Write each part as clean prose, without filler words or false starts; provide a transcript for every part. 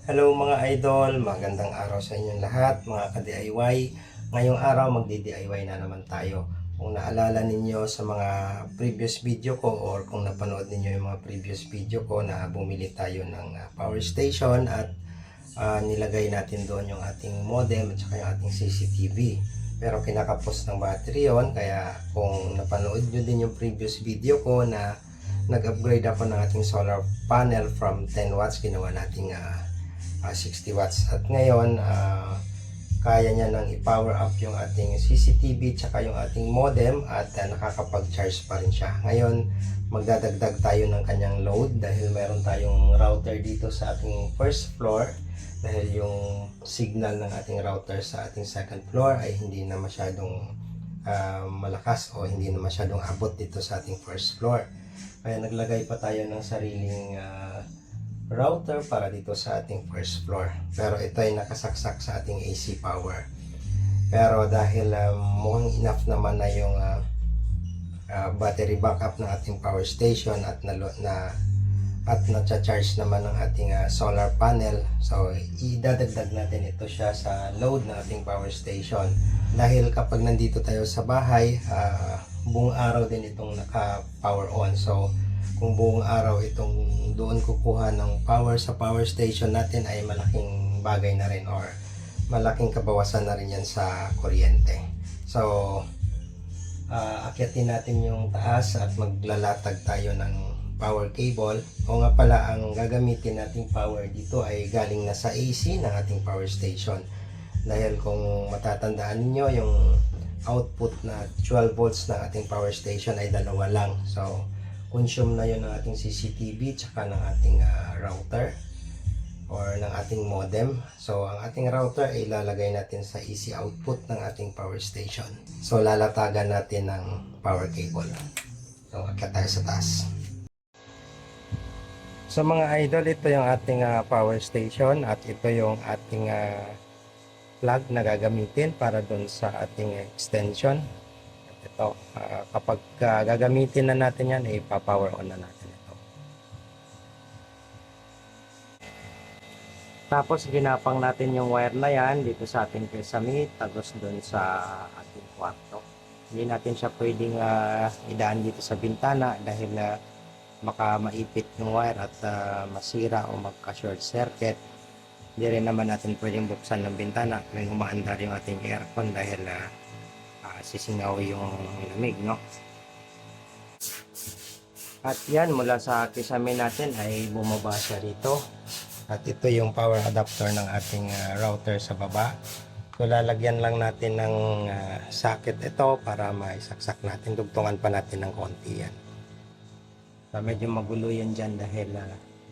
Hello mga idol, magandang araw sa inyong lahat, mga ka-DIY. Ngayong araw magdi-DIY na naman tayo. Kung naalala ninyo sa mga previous video ko or kung napanood ninyo yung mga previous video ko na bumili tayo ng power station at nilagay natin doon yung ating modem at saka yung ating CCTV. Pero kinakapos ng battery yon, kaya kung napanood nyo din yung previous video ko na nag-upgrade ako ng ating solar panel from 10 watts, ginawa nating 60 watts. At ngayon, kaya niya nang i-power up yung ating CCTV tsaka yung ating modem at nakakapag-charge pa rin siya. Ngayon, magdadagdag tayo ng kanyang load dahil meron tayong router dito sa ating first floor dahil yung signal ng ating router sa ating second floor ay hindi na masyadong malakas o hindi na masyadong abot dito sa ating first floor. Kaya naglagay pa tayo ng sariling router para dito sa ating first floor. Pero ito ay nakasaksak sa ating AC power. Pero dahil mukhang enough naman na yung battery backup ng ating power station at na-charge naman ng ating solar panel, so idadagdag natin ito siya sa load ng ating power station. Dahil kapag nandito tayo sa bahay, buong araw din itong naka-power on. So kung buong araw itong doon kukuha ng power sa power station natin ay malaking bagay na rin or malaking kabawasan na rin yan sa kuryente. So akyatin natin yung taas at maglalatag tayo ng power cable. O nga pala, ang gagamitin nating power dito ay galing na sa AC ng ating power station. Dahil kung matatandaan niyo yung output na 12 volts ng ating power station ay dalawa lang. So consume na yun ng ating CCTV tsaka ng ating router or ng ating modem. So ang ating router ay ilalagay natin sa AC output ng ating power station. So lalatagan natin ng power cable. So akyat tayo sa taas. So mga idol, ito yung ating power station at ito yung ating plug na gagamitin para dun sa ating extension. Ito, kapag gagamitin na natin yan, ipa-power on na natin ito. Tapos ginapang natin yung wire na yan dito sa ating kesame, tapos doon sa ating kwarto. Hindi natin siya pwedeng idaan dito sa bintana dahil baka maipit yung wire at masira o magka-short circuit. Hindi rin naman natin pwedeng buksan ng bintana kung umaandar yung ating aircon dahil sisingaw yung lamig, no? At yan, mula sa kisame natin ay bumaba siya rito. At ito yung power adapter ng ating router sa baba. So lalagyan lang natin ng socket ito para maisaksak natin. Dugtungan pa natin ng konti yan. So medyo magulo yan dyan dahil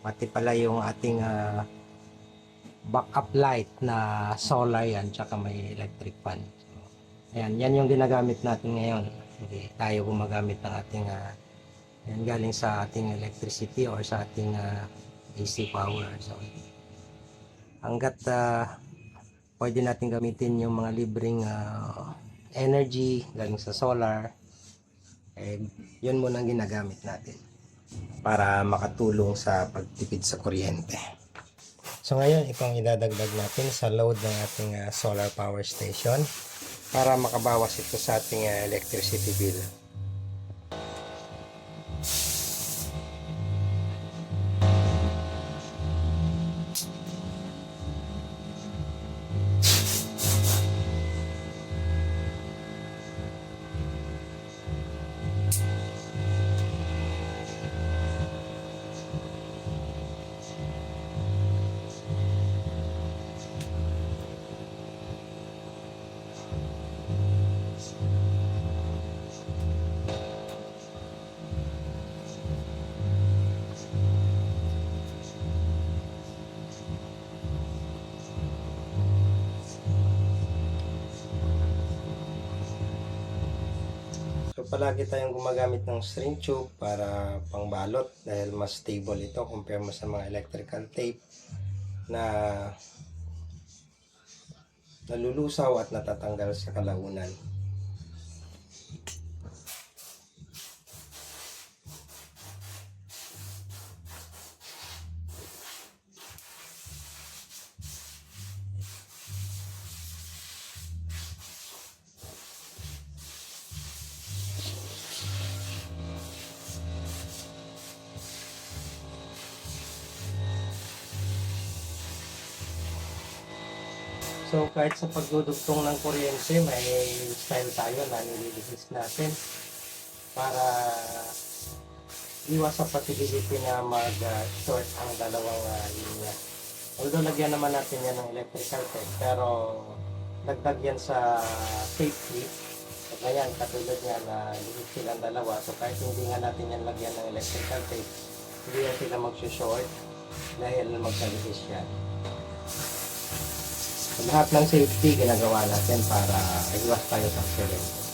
pati pala yung ating backup light na solar yan, tsaka may electric fan. Ayan, yan yung ginagamit natin ngayon. Hindi tayo gumagamit ng ating yan galing sa ating electricity or sa ating AC power. So hanggat pwede natin gamitin yung mga libreng energy galing sa solar, yun muna ang ginagamit natin para makatulong sa pagtipid sa kuryente. So ngayon, ito ang idadagdag natin sa load ng ating solar power station para makabawas ito sa ating electricity bill. Palagi tayong gumagamit ng string tube para pangbalot dahil mas stable ito compare mo sa mga electrical tape na nalulusaw at natatanggal sa kalaunan. So kahit sa pagdudugtong ng kuryente, may style tayo na nililihis natin para iwas sa possibility na mag-short ang dalawang linya. Although lagyan naman natin yan ng electrical tape, pero dagdag yan sa safety. So ganyan, katulad nga na lihis silang dalawa. So kahit hindi nga natin yan lagyan ng electrical tape, hindi yan sila mag-short dahil magkalihis yan. So, lahat ng safety ginagawa natin para iwas tayo sa accident.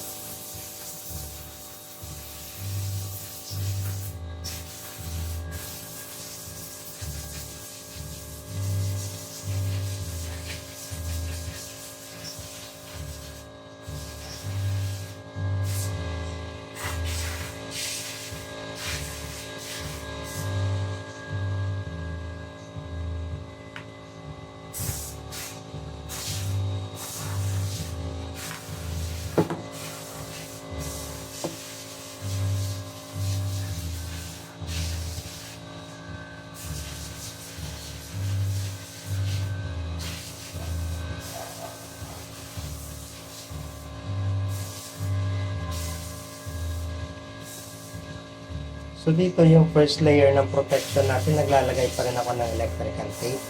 So dito yung first layer ng protection natin, naglalagay pa rin ako ng electrical tape.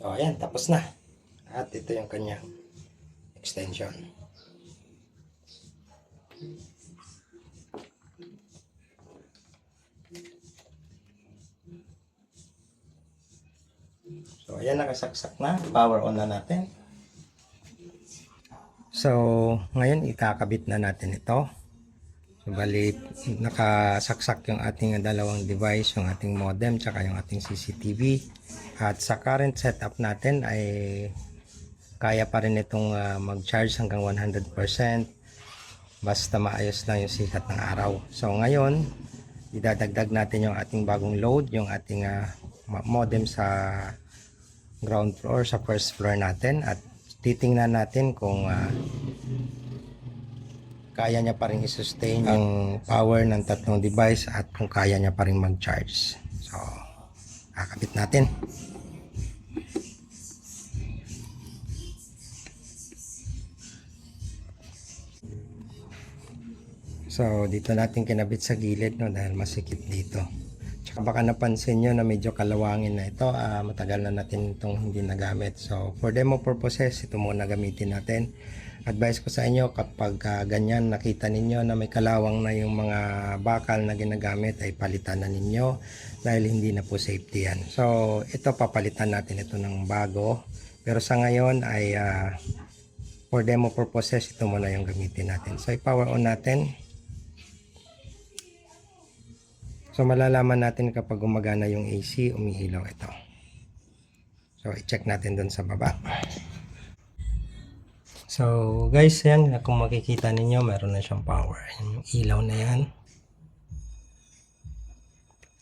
So ayan, tapos na. At ito yung kanyang extension. So ayan, nakasaksak na. Power on na natin. So ngayon ikakabit na natin ito. So, bali, nakasaksak yung ating dalawang device, yung ating modem, tsaka yung ating CCTV. At sa current setup natin ay kaya pa rin itong mag-charge hanggang 100% basta maayos lang yung sikat ng araw. So ngayon, idadagdag natin yung ating bagong load, yung ating modem sa ground floor, sa first floor natin, at titingnan natin kung kaya niya pa rin i-sustain yung power ng tatlong device at kung kaya niya pa rin mag-charge. So, kakabit natin. So, dito natin kinabit sa gilid, no, dahil masikip dito. Tsaka baka napansin nyo na medyo kalawangin na ito. Matagal na natin itong hindi nagamit. So, for demo purposes, ito muna gamitin natin. Advice ko sa inyo, kapag ganyan nakita ninyo na may kalawang na yung mga bakal na ginagamit, ay palitan na ninyo dahil hindi na po safety yan. So, ito papalitan natin ito ng bago. Pero sa ngayon ay for demo purposes, ito muna yung gamitin natin. So, i-power on natin. So, malalaman natin kapag gumagana yung AC, umiilaw ito. So, i-check natin dun sa baba. So, guys, yan. Kung makikita ninyo, meron na siyang power. Yung ilaw na yan.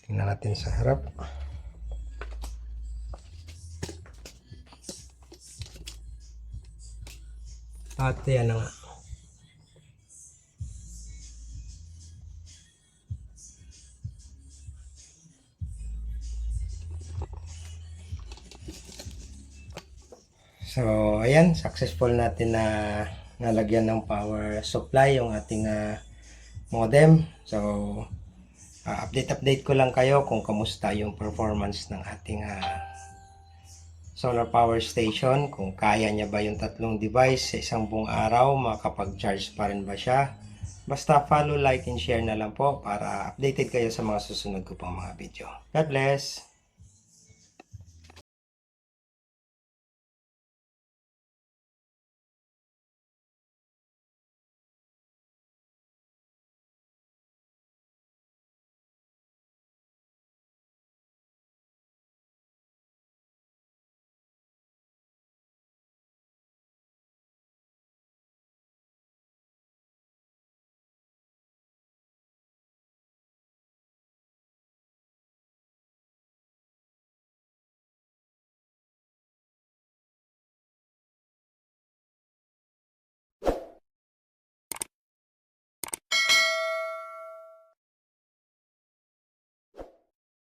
Tingnan natin sa harap. At yan na nga. So, ayan, successful natin na nalagyan ng power supply yung ating modem. So, update ko lang kayo kung kamusta yung performance ng ating solar power station. Kung kaya niya ba yung tatlong device sa isang buong araw, makapag-charge pa rin ba siya. Basta follow, like, and share na lang po para updated kayo sa mga susunod ko pang mga video. God bless!